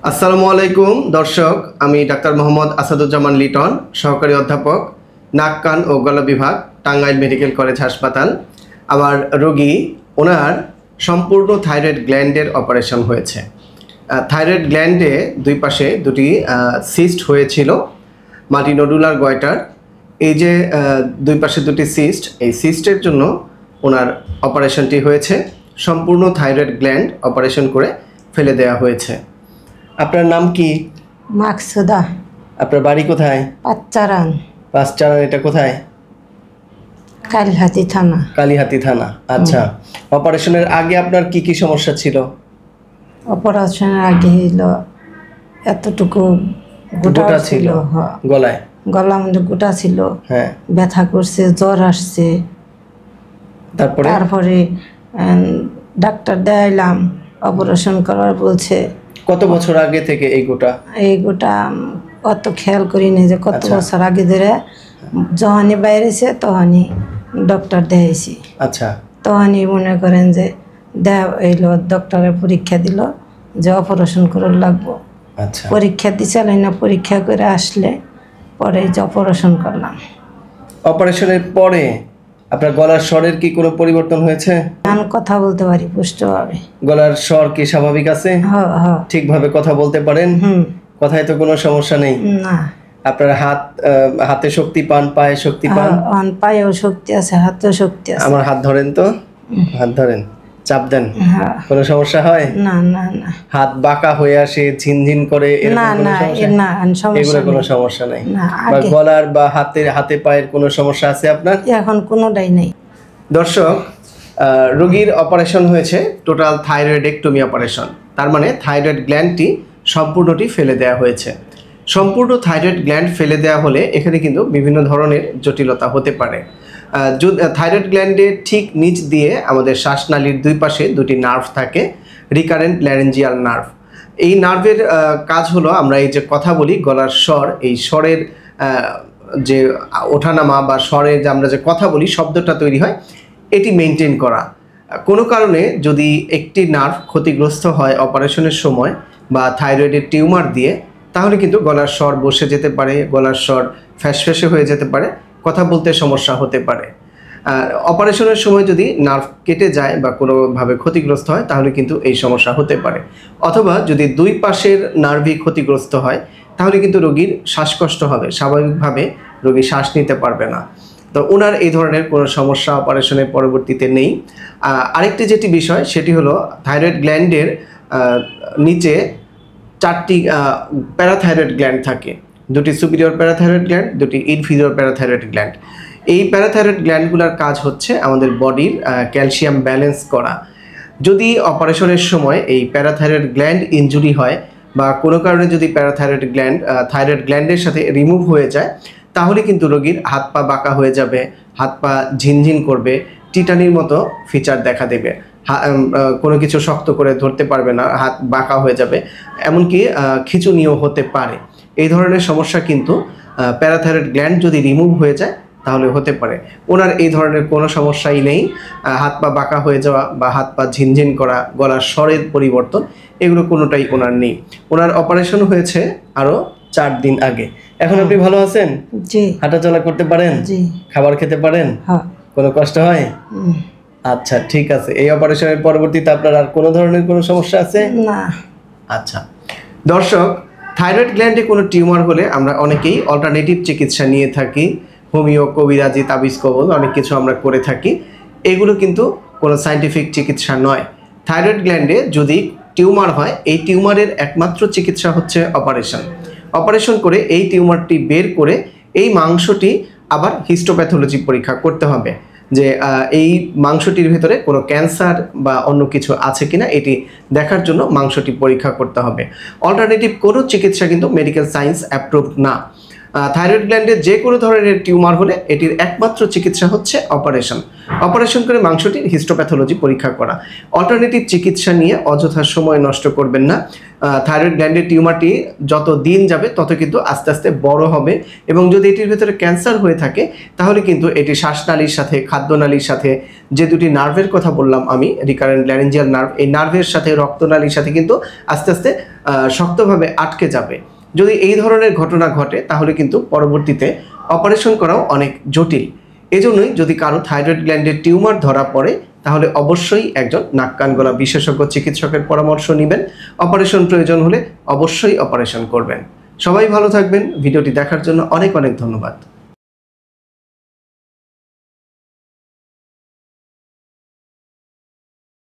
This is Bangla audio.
আসসালামু আলাইকুম দর্শক, আমি ডাক্তার মোহাম্মদ আসাদুজ্জামান লিটন, সহকারী অধ্যাপক, নাক কান ও গলা বিভাগ, টাঙ্গাইল মেডিকেল কলেজ হাসপাতাল। আমার রোগী, ওনার সম্পূর্ণ থাইরয়েড গ্ল্যান্ডের অপারেশন হয়েছে। থাইরয়েড গ্ল্যান্ডে দুই পাশে দুটি সিস্ট হয়েছিল, মাল্টিনোডুলার গয়টার। এই যে দুই পাশে দুটি সিস্ট, এই সিস্টের জন্য ওনার অপারেশনটি হয়েছে। সম্পূর্ণ থাইরয়েড গ্ল্যান্ড অপারেশন করে ফেলে দেওয়া হয়েছে। আপনার নাম কি? মাকসুদা। আপনার বাড়ি কোথায়? পাঁচচারান। পাঁচচারান এটা কোথায়? কালিহাতি থানা। কালিহাতি থানা। আচ্ছা, অপারেশনের আগে আপনার কি কি সমস্যা ছিল? অপারেশনের আগে হইলো এতটুকু গোটা ছিল, গলায় গলার মধ্যে গোটা ছিল, হ্যাঁ, ব্যথা করছে, জ্বর আসছে। তারপরে ডাক্তার দেখাইলাম, অপারেশন করার বলছে। কত বছর আগে থেকে এই গোটা? অত খেয়াল করিনি যে কত বছর আগে ধরে যখনই বাইরেছে তখনই ডক্টর দেখাইছি। আচ্ছা, তখনই মনে করেন যে এলো, ডক্টরের পরীক্ষা দিল যে অপারেশন করে লাগবো। আচ্ছা, পরীক্ষা দিছিলেন না, পরীক্ষা করে আসলে পরে যে অপারেশন করলাম। অপারেশনের পরে আপনার গলার স্বরের কি কোনো পরিবর্তন হয়েছে? আমি কথা বলতে পারি পুষ্টভাবে। গলার স্বর কি স্বাভাবিক আছে? ঠিকভাবে কথা বলতে পারেন? কথায় তো কোনো সমস্যা নেই? না। আপনার হাতে শক্তি পান, পায়ে শক্তি পান? পায়েও শক্তি আছে, হাতেও শক্তি আছে। আমার হাত ধরেন তো, হাত ধরেন, চাপ দেন। কোনো সমস্যা হয়? না না না। হাত বাঁকা হয়ে আসে, ঝিনঝিন করে? না না না, এগুলো কোনো সমস্যা নাই? বা গলার বা হাতে পায়ের কোনো সমস্যা আছে আপনার? এখন কোনোটাই নেই। দর্শক, রোগীর অপারেশন হয়েছে টোটাল থাইরয়েডেক্টমি অপারেশন। তার মানে থাইরয়েড গ্ল্যান্ডটি সম্পূর্ণটি ফেলে দেওয়া হয়েছে। সম্পূর্ণ থাইরয়েড গ্ল্যান্ড ফেলে দেওয়া হলে এখানে কিন্তু বিভিন্ন ধরনের জটিলতা হতে পারে। থাইরয়েড গ্ল্যান্ডের ঠিক নিচ দিয়ে আমাদের শ্বাসনালীর দুই পাশে দুটি নার্ভ থাকে, রিকারেন্ট ল্যারেঞ্জিয়াল নার্ভ। এই নার্ভের কাজ হলো, আমরা এই যে কথা বলি গলার স্বর, এই স্বরের যে ওঠানামা বা স্বরের যে আমরা যে কথা বলি শব্দটা তৈরি হয়, এটি মেনটেন করা। কোনো কারণে যদি একটি নার্ভ ক্ষতিগ্রস্ত হয় অপারেশনের সময় বা থাইরয়েডের টিউমার দিয়ে, তাহলে কিন্তু গলার স্বর বসে যেতে পারে, গলার স্বর ফ্যাসফ্যাসে হয়ে যেতে পারে, কথা বলতে সমস্যা হতে পারে। অপারেশনের সময় যদি নার্ভ কেটে যায় বা কোনোভাবে ক্ষতিগ্রস্ত হয়, তাহলে কিন্তু এই সমস্যা হতে পারে। অথবা যদি দুই পাশের নার্ভই ক্ষতিগ্রস্ত হয়, তাহলে কিন্তু রোগীর শ্বাসকষ্ট হবে, স্বাভাবিকভাবে রোগী শ্বাস নিতে পারবে না। তো ওনার এই ধরনের কোনো সমস্যা অপারেশনের পরবর্তীতে নেই। আরেকটি যেটি বিষয়, সেটি হলো থাইরয়েড গ্ল্যান্ডের নিচে চারটি প্যারাথাইরয়েড গ্ল্যান্ড থাকে, দুটি সুপিরিয়র প্যারাথাইরয়েড গ্ল্যান্ড, দুটি ইনফিরিয়র প্যারাথাইরয়েড গ্ল্যান্ড। এই প্যারাথাইরয়েড গ্ল্যান্ডগুলোর কাজ হচ্ছে আমাদের বডির ক্যালসিয়াম ব্যালেন্স করা। যদি অপারেশনের সময় এই প্যারাথাইরয়েড গ্ল্যান্ড ইনজুরি হয় বা কোনো কারণে যদি প্যারাথাইরয়েড গ্ল্যান্ড থাইরয়েড গ্ল্যান্ডের সাথে রিমুভ হয়ে যায়, তাহলে কিন্তু রোগীর হাত পা বাঁকা হয়ে যাবে, হাত পা ঝিনঝিন করবে, টিটানির মতো ফিচার দেখা দেবে, কোনো কিছু শক্ত করে ধরতে পারবে না, হাত বাঁকা হয়ে যাবে, এমনকি খিঁচুনিও হতে পারে। এই ধরনের সমস্যা কিন্তু প্যারাথাইরয়েড গ্ল্যান্ড যদি রিমুভ হয়ে যায় তাহলে হতে পারে। ওনার এই ধরনের কোনো সমস্যাই নেই। হাত পা বাঁকা হয়ে যাওয়া বা হাত পা ঝিনঝিন করা, গলার স্বরের পরিবর্তন, এগুলো কোনোটাই ওনার নেই। ওনার অপারেশন হয়েছে আরও 4 দিন আগে। এখন আপনি ভালো আছেন? জি। হাঁটাচলা করতে পারেন? জি। খাবার খেতে পারেন? কোনো কষ্ট হয়? আচ্ছা, ঠিক আছে। এই অপারেশনের পরবর্তীতে আপনার আর কোনো ধরনের কোনো সমস্যা আছে? না। আচ্ছা দর্শক, থাইরয়েড গ্ল্যান্ডে কোনো টিউমার হলে আমরা অনেকেই অল্টারনেটিভ চিকিৎসা নিয়ে থাকি। হোমিও, কবিরাজি, তাবিজ কবজ অনেক কিছু আমরা করে থাকি। এগুলো কিন্তু কোনো সায়েন্টিফিক চিকিৎসা নয়। থাইরয়েড গ্ল্যান্ডে যদি টিউমার হয়, এই টিউমারের একমাত্র চিকিৎসা হচ্ছে অপারেশন করে এই টিউমারটি বের করে এই মাংসটি আবার হিস্টোপ্যাথোলজি পরীক্ষা করতে হবে যে এই মাংসটির ভেতরে কোনো ক্যান্সার বা অন্য কিছু আছে কিনা, এটি দেখার জন্য মাংসটি পরীক্ষা করতে হবে। অল্টারনেটিভ কোনো চিকিৎসা কিন্তু মেডিকেল সায়েন্স অ্যাপ্রুভড না। থাইরয়েড গ্ল্যান্ডের যে কোনো ধরনের টিউমার হলে এটির একমাত্র চিকিৎসা হচ্ছে অপারেশন। অপারেশন করে মাংসটির হিস্টোপ্যাথোলজি পরীক্ষা করা। অল্টারনেটিভ চিকিৎসা নিয়ে অযথা সময় নষ্ট করবেন না। থাইরয়েড গ্ল্যান্ডের টিউমারটি যত দিন যাবে তত কিন্তু আস্তে আস্তে বড় হবে, এবং যদি এটির ভিতরে ক্যান্সার হয়ে থাকে তাহলে কিন্তু এটি শ্বাসনালীর সাথে, খাদ্যনালীর সাথে, যে দুটি নার্ভের কথা বললাম আমি, রিকারেন্ট ল্যারিঞ্জিয়াল নার্ভ, এই নার্ভের সাথে, রক্তনালীর সাথে কিন্তু আস্তে আস্তে শক্তভাবে আটকে যাবে। যদি এই ধরনের ঘটনা ঘটে তাহলে কিন্তু পরবর্তীতে অপারেশন করাও অনেক জটিল। এজন্যই যদি কারো থাইরয়েড গ্ল্যান্ডের টিউমার ধরা পড়ে তাহলে অবশ্যই একজন নাক কান গলা বিশেষজ্ঞ চিকিৎসকের পরামর্শ নেবেন। অপারেশন প্রয়োজন হলে অবশ্যই অপারেশন করবেন। সবাই ভালো থাকবেন। ভিডিওটি দেখার জন্য অনেক অনেক ধন্যবাদ।